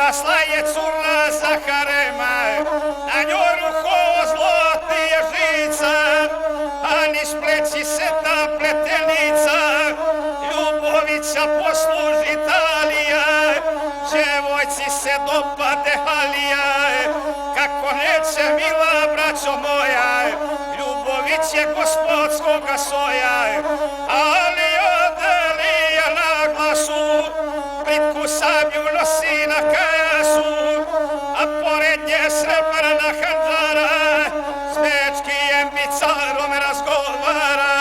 Rasla je curna Zaharema, na njoj ruhovo zlotije žica, a niz pleci se ta pletenica, Ljubovića posluži Italija, djevojci se dopade Halija, kako neće mila braćo moja, Ljubović je gospodskoga soja, ali odelija na glasu, plitku sablju nosi na kajasu, a pored nje srebrna handžara, s dečkijem bicarom razgovara,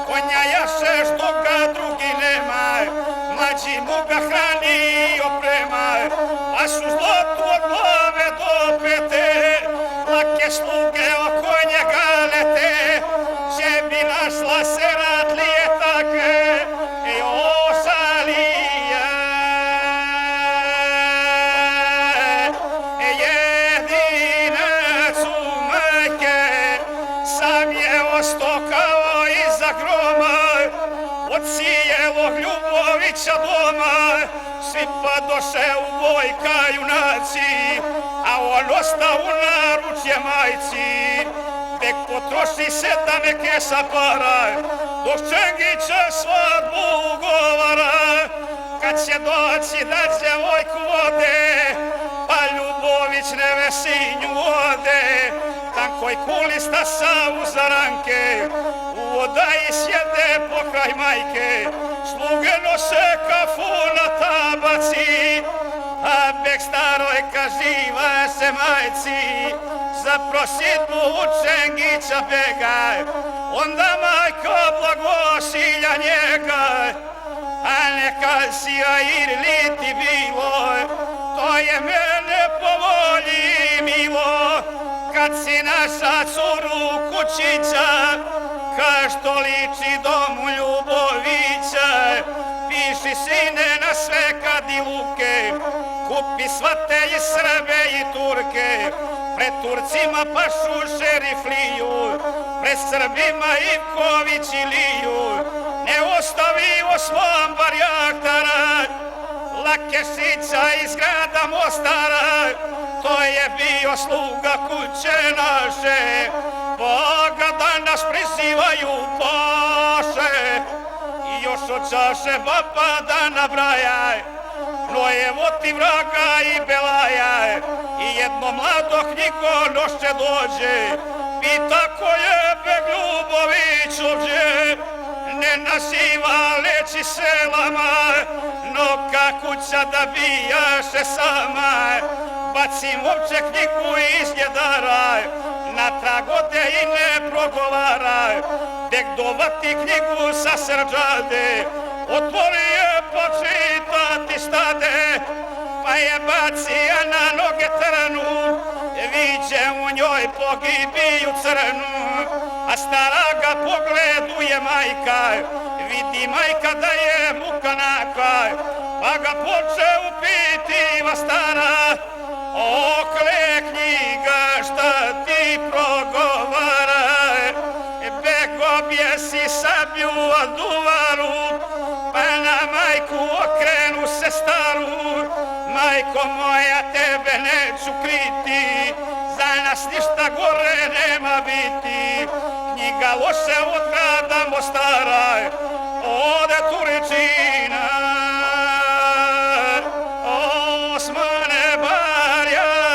konja jašeš duga drugi nema, mlađi mu ga hrani i oprema, a su zlotu od glave do pete, lake sluge oko njega lete, že bi našla se radlije takve, i osalije. Jedinac u majke, sam je ostao kao iza groma, od cijelog Ljubovića doma, svi pa doše u boj ka junaci, a on ostao u naručje majci, tek potroši se da neke para, dok Čengića svadbu ugovara, kad će doći da djevojku vode, pa Ljubović nevesinju ode, tankoj kuli stasa u zaranke, u odaji sjede pokraj majke, sluge nose kafu na tabaci, a bek staroj kaživa se majci, za prositbu u Čengića bega, onda majka blagosilja njega, a neka si ja ili ti bilo, to je mene po volji milo, kad si naša curu kućića, ka što liči domu Ljubovića, piši sine na sve kadiluke, kupi svate i Srbe i Turke, pred Turcima pašu šerifliju, pred Srbima Ivković i Liju, ne ostavio svom barjaktara, Lakešića iz grada Mostara, to je bio sluga kuće naše, Boga danas prizivaju paše, i još od čaše baba da nabrajaj, Nojevo ti vraga i belaja, i jedno mlado knjigo nošće dođe, pita ko je beg Ljubović ovdje, ne naziva leći selama, no ka kuća da bijaše sama, bacim uopće knjigu iz njedara, natrag ode i ne progovara, beg dovati knjigu sa srđade, otvori je počitati stade, pa je bacija na noge trnu, viđe u njoj pogibiju crnu, a stara ga pogleduje majka, vidi majka da je muka naka, pa ga poče upitiva stara, oklekni ga šta ti progovara, beg objesi sablju od duvaru, pa na majku okrenu se staru, majko moja tebe neću kriti, za nas ništa gore nema biti, knjiga loše od grada Mostara, ode Turčina, Osmane barjaktara.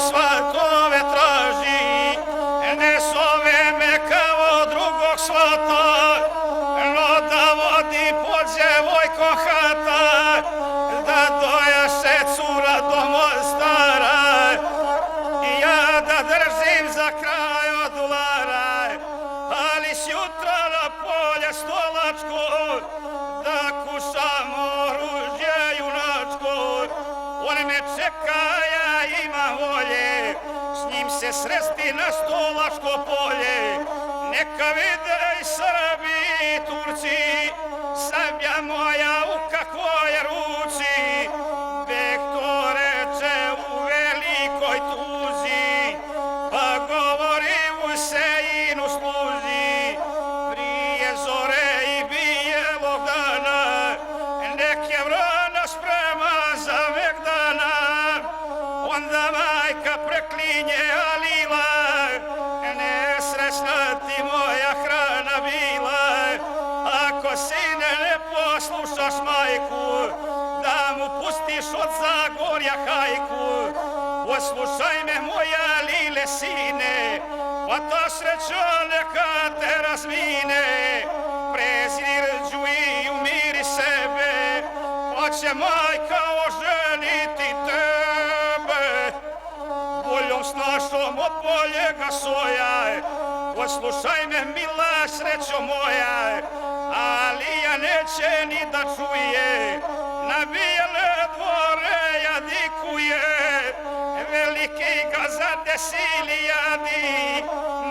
svatove traži, ne zove me kao drug se sresti na Stolačko polje, neka vide i Srbi i Turci, sablja moja u kakvoj je ruci, bek to reče u velikoj tuzi, pa govori u Sejinu sluzi, prije zore i bijelog dana, nek je vrana sprema za Megdana, onda majka preklinje Alila, nesrećna ti moja hrana bila, ako sine ne poslušaš majku, da mu pustiš od Zagorja hajku, poslušaj me moja Lile sine, pa ta sreća neka te razmine, preziri rđu i umiri sebe, pa će majka oženiti tebe, boljom snašom od boljega soja, poslušaj me mila srećo moja, ali ja neće ni da čuje, na bijele dvore jadikuje, veliki ga zadesili jadi,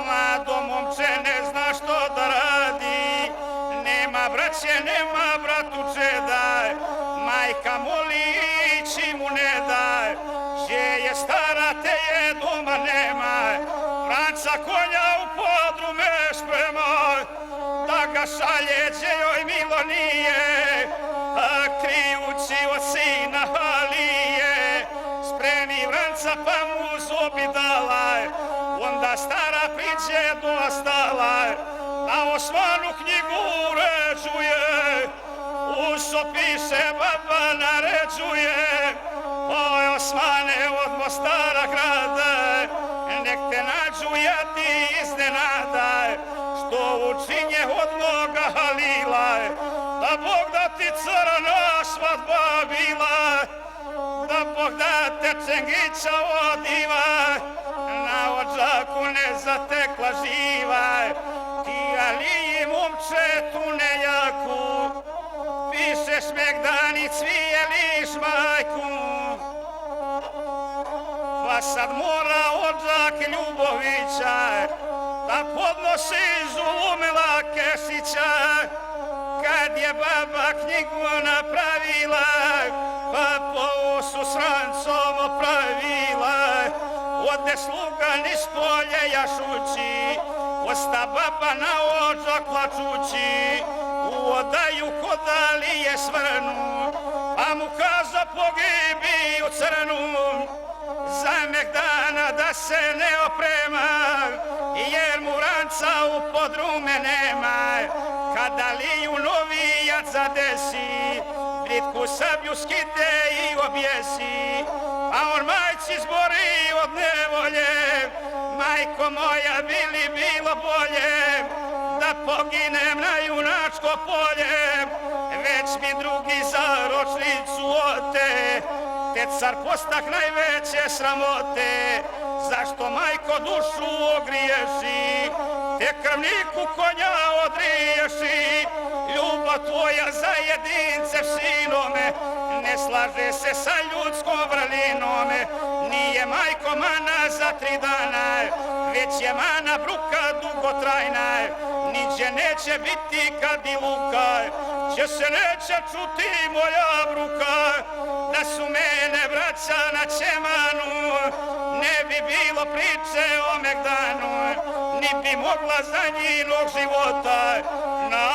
mlado momče ne zna što da radi, nema braće, nema bratučeda, majka moli ići mu ne da, že je stara te je doma nema, Franca konja u podrume sprema, da ga šalje gdje joj milo nije, a krijući od sina Alije, spremi Vranca pa mu zubi dala, onda stara priđe do ostala, a Osmanu knjigu uređuje, uso piše baba naređuje, oj Osmane od Mostara grada, nek te nađu jadi iznenada, što učinje od moga Halila, da Bog da ti crna svadba bila, da Bog da te Čengića odiva, na odžaku ne zatekla živa, ti Aliji momče tu nejaku, pišeš Megdani cvijeliš majku, pa sad mora odžak Ljubovića da podnosi Zulumila Kešića, kad je baba knjigu napravila, pa po usu s rancom opravila, ode sluga niz polje jašući, osta baba na odžak plačući, u odaju kod Alije svrnu, pa mu kaza pogibi u crnu, za Megdana da se ne oprema, jer mu ranca u podrume nema, kad Aliju novijac zadesi, britku sablju skide i objesi, a on majci zbori od nevolje, majko moja bili bilo bolje, da poginem na junačko polje, već mi drugi za ročnicu ote, te car postak najveće sramote, zašto majko dušu ogriješi, te krvniku konja odriješi, ljubav tvoja za jedince sinome, ne slaže se sa ljudskom vrlinome, nije majko mana za 3 dana, već je mana bruka dugotrajna, niđe neće biti kad i luka, će se neće čuti moja bruka, da su mene braća na Ćemanu, ne bi bilo priče o Megdanu, ni bi mogla za njinog života, na